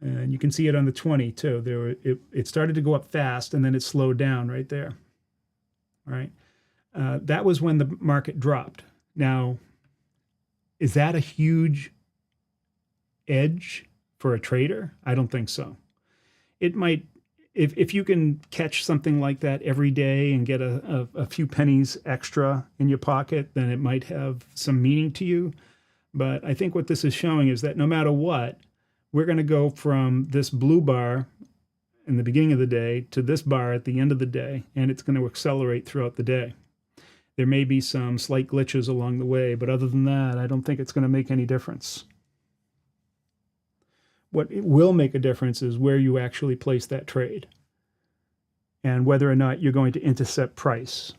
And you can see it on the 20 too. It started to go up fast, and then it slowed down right there. All right, that was when the market dropped. Now, is that a huge edge for a trader? I don't think so. It might, if you can catch something like that every day and get a few pennies extra in your pocket, then it might have some meaning to you. But I think what this is showing is that no matter what, we're going to go from this blue bar in the beginning of the day to this bar at the end of the day, and it's going to accelerate throughout the day. There may be some slight glitches along the way, but other than that, I don't think it's going to make any difference. What it will make a difference is where you actually place that trade and whether or not you're going to intercept price.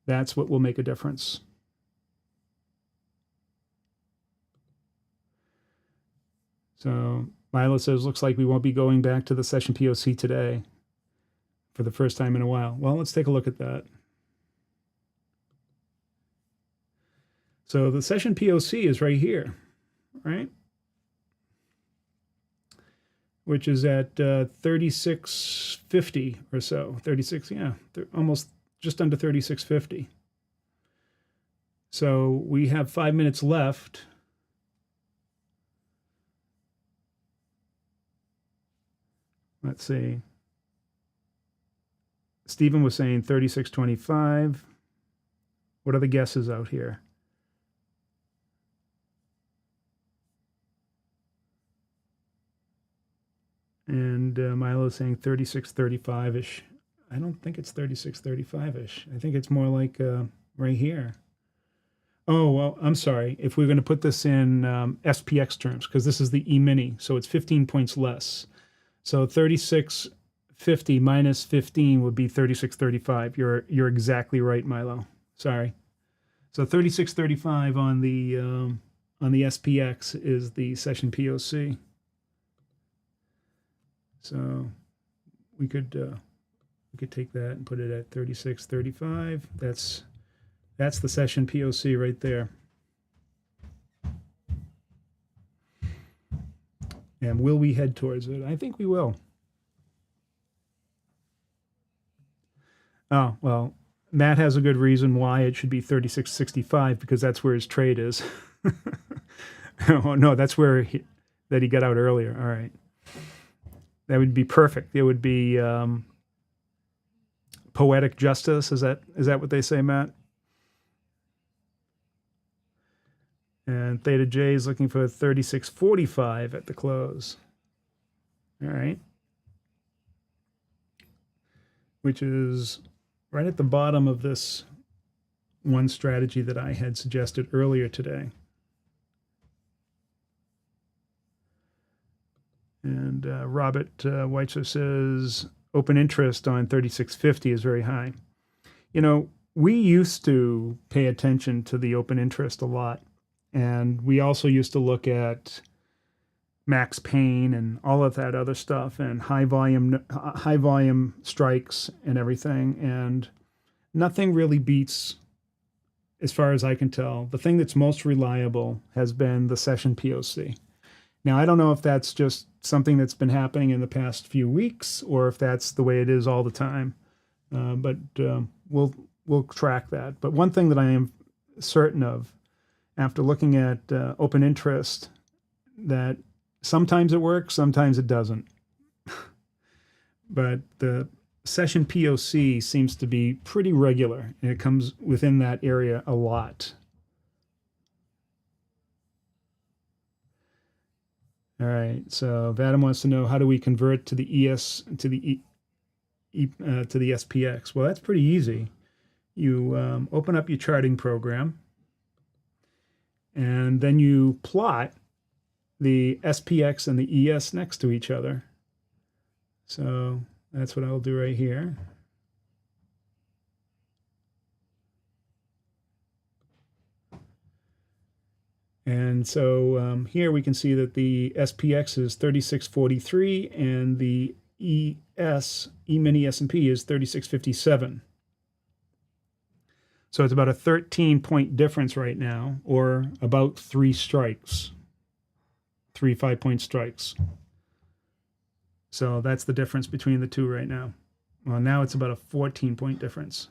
That's what will make a difference. So Milo says, looks like we won't be going back to the session POC today for the first time in a while. Well, let's take a look at that. So the session POC is right here, right? Which is at 36.50 or so. 36, yeah, almost just under 36.50. So we have 5 minutes left. Let's see. Stephen was saying 36.25. What are the guesses out here? And Milo's saying 36.35-ish. I don't think it's 36.35-ish. I think it's more like right here. Oh, well, I'm sorry. If we're going to put this in SPX terms, because this is the E-mini, so it's 15 points less. So 36.50 minus 15 would be 36.35. You're exactly right, Milo. Sorry. So 36.35 on the SPX is the session POC. So we could take that and put it at 36.35. That's the session POC right there. And will we head towards it? I think we will. Oh, well, Matt has a good reason why it should be 36.65 because that's where his trade is. Oh, no, that's where he got out earlier. All right. That would be perfect. It would be poetic justice. Is that what they say, Matt? And Theta J is looking for 36.45 at the close. All right. Which is right at the bottom of this one strategy that I had suggested earlier today. And Robert Weitzer says open interest on 36.50 is very high. You know, we used to pay attention to the open interest a lot. And we also used to look at max pain and all of that other stuff and high volume strikes and everything. And nothing really beats, as far as I can tell, the thing that's most reliable has been the session POC. Now, I don't know if that's just something that's been happening in the past few weeks or if that's the way it is all the time. But we'll track that. But one thing that I am certain of, after looking at open interest, that sometimes it works, sometimes it doesn't. But the session POC seems to be pretty regular, and it comes within that area a lot. All right, so Vadim wants to know, how do we convert to the ES to the to the SPX? Well, that's pretty easy. You open up your charting program, and then you plot the SPX and the ES next to each other. So that's what I'll do right here. And so here we can see that the SPX is 36.43 and the E-mini S&P is 36.57. So it's about a 13-point difference right now, or about 3 strikes, 3 5-point strikes. So that's the difference between the two right now. Well, now it's about a 14-point difference.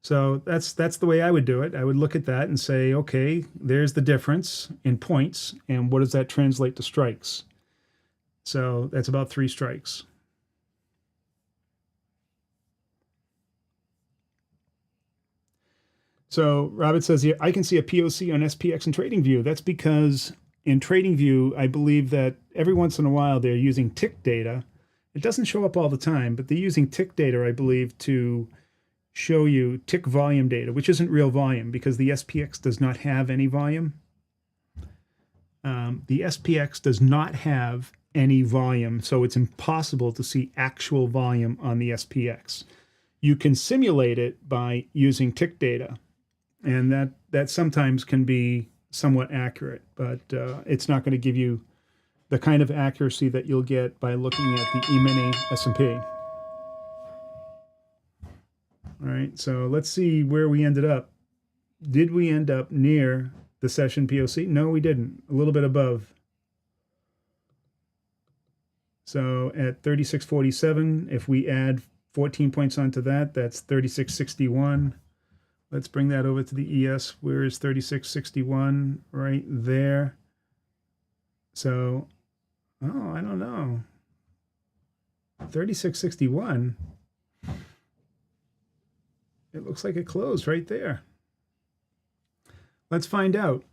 So that's the way I would do it. I would look at that and say, okay, there's the difference in points, and what does that translate to strikes? So that's about 3 strikes. So Robert says here, I can see a POC on SPX in TradingView. That's because in TradingView, I believe that every once in a while they're using tick data. It doesn't show up all the time, but they're using tick data, I believe, to show you tick volume data, which isn't real volume because the SPX does not have any volume. The SPX does not have any volume, so it's impossible to see actual volume on the SPX. You can simulate it by using tick data, and that sometimes can be somewhat accurate, but it's not going to give you the kind of accuracy that you'll get by looking at the E-mini S&P. All right, so let's see where we ended up. Did we end up near the session POC? No, we didn't. A little bit above. So at 36.47, if we add 14 points onto that, that's 36.61. Let's bring that over to the ES. Where is 3661? Right there. So, oh, I don't know. 3661. It looks like it closed right there. Let's find out.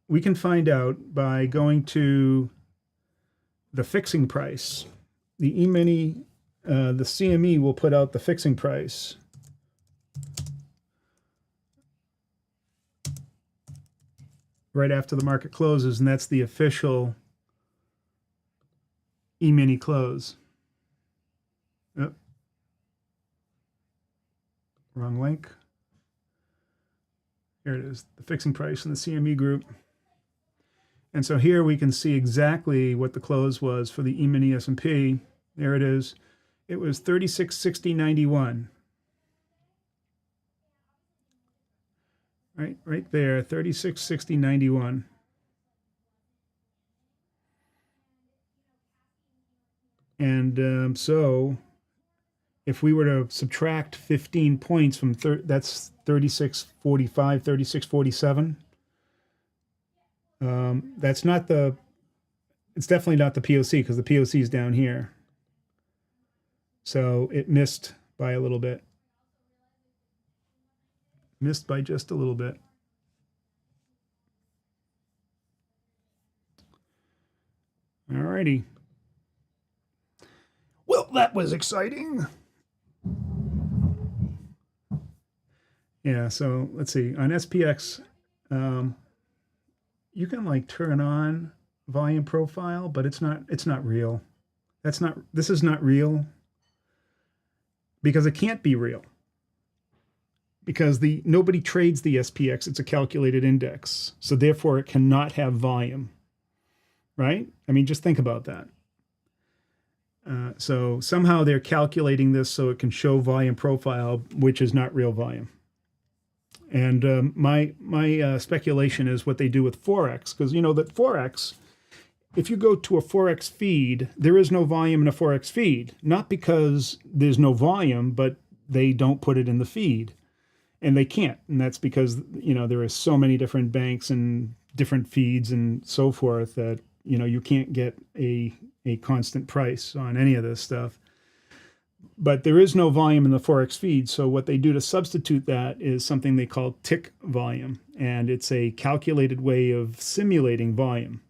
We can find out by going to the fixing price. The E-mini, the CME will put out the fixing price. Right after the market closes, and that's the official E-mini close. Oh. Wrong link. Here it is, the fixing price in the CME group. And so here we can see exactly what the close was for the E-mini S&P. There it is. It was 3660.91. Right there, 3660.91. And so if we were to subtract 15 points from that's 3645, 3647. That's not the, it's definitely not the POC because the POC is down here. So it missed by a little bit. Missed by just a little bit. Alrighty. Well, that was exciting. Yeah, so let's see. On SPX, you can like turn on volume profile, but it's not real. This is not real because it can't be real. Because nobody trades the SPX, it's a calculated index. So therefore it cannot have volume, right? I mean, just think about that. So somehow they're calculating this so it can show volume profile, which is not real volume. And my speculation is what they do with Forex, because you know that Forex, if you go to a Forex feed, there is no volume in a Forex feed. Not because there's no volume, but they don't put it in the feed. And they can't, and that's because, you know, there are so many different banks and different feeds and so forth that, you know, you can't get a constant price on any of this stuff. But there is no volume in the Forex feed, so what they do to substitute that is something they call tick volume, and it's a calculated way of simulating volume.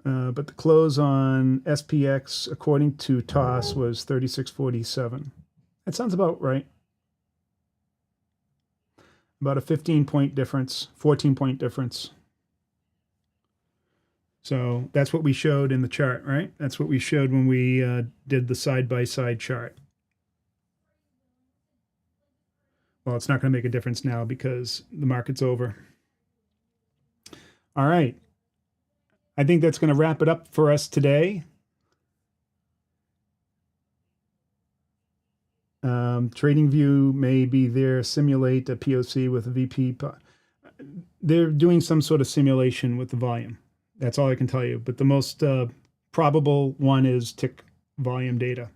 But the close on SPX, according to TOS, was 3647. That sounds about right. About a 15-point difference, 14-point difference. So that's what we showed in the chart, right? That's what we showed when we did the side-by-side chart. Well, it's not going to make a difference now because the market's over. All right. I think that's going to wrap it up for us today. TradingView may be there, simulate a POC with a VP. They're doing some sort of simulation with the volume. That's all I can tell you. But the most probable one is tick volume data.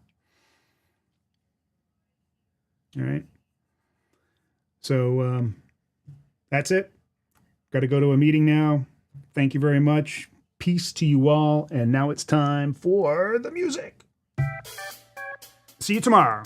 All right. So that's it. Got to go to a meeting now. Thank you very much. Peace to you all. And now it's time for the music. See you tomorrow.